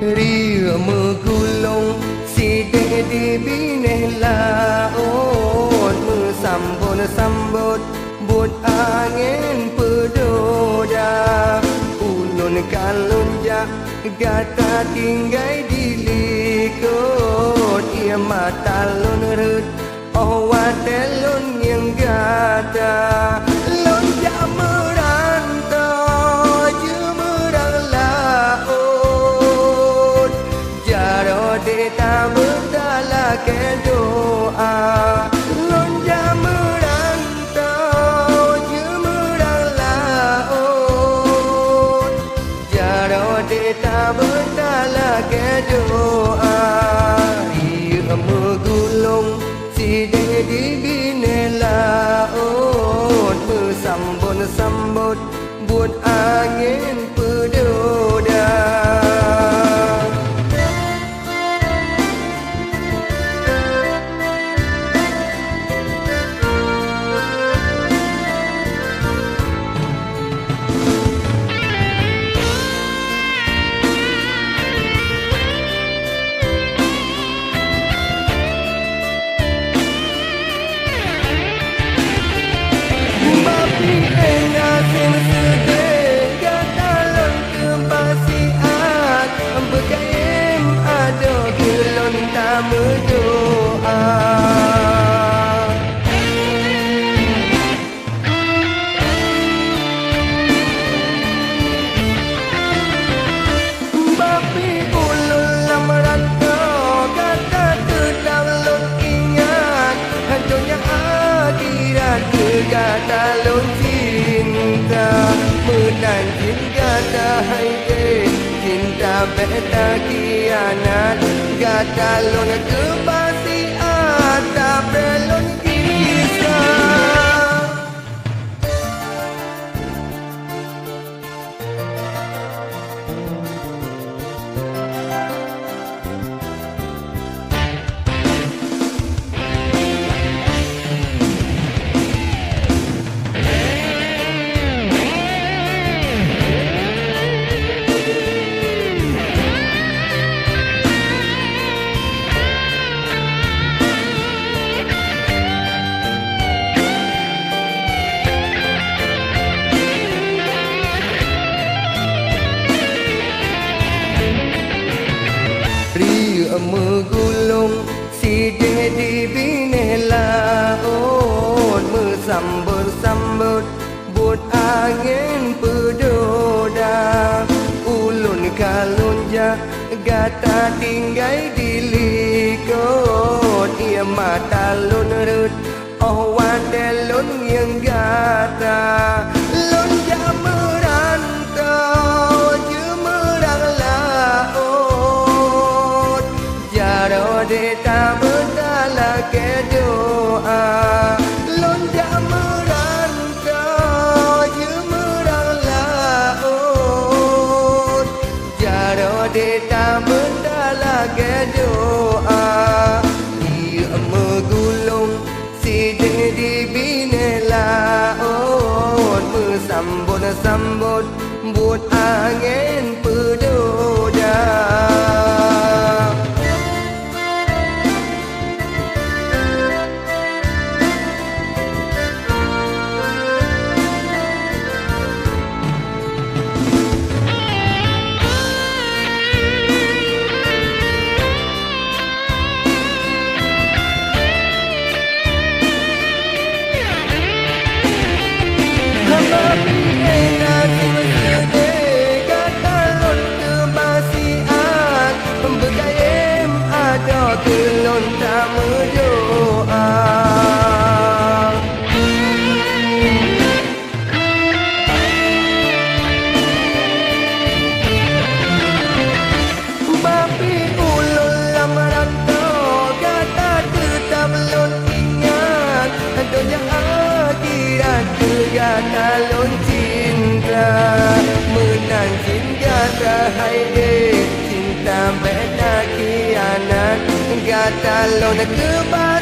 Ria megulung sidik di bine laut, sambut but angin pedoda. Ulun kalun jak gata tinggai di likut, ia mata lun rut oh watelun yang gata. Lun jak merantau jemerang laut, jaro deta berdala ke doa. Lun jak merantau jemerang laut, jaro deta berdala ke doa. Ia megulung sidik di bine laut, sambut buat angin pedoda. Berdoa bapi ulun lamaran kata tetap lun ingat, hancunya akhirat kata lun cinta. Menan cinta hai cinta beta kianat, gata lon kebasi atap relon kisah. Ria megulung sidik di bine laut, sambut but angin pedoda. Ulun kalun jak gata tinggai di likut, ia mata lun rut oh watelun yang gata. Lun jak merantau jemerang laut, jaro deta berdala ke doa. Lun jak merantau jemerang laut, jaro deta berdala ke doa. Ia megulung sidik di bine laut, sambut buat angin pedoda. Kelon tak berdoa. Bapi ulun lamaran kata tetap lun ingat, hancunya akhirat kata lun cinta. Menan cinta hai cinta beta kianat, gata lon kebal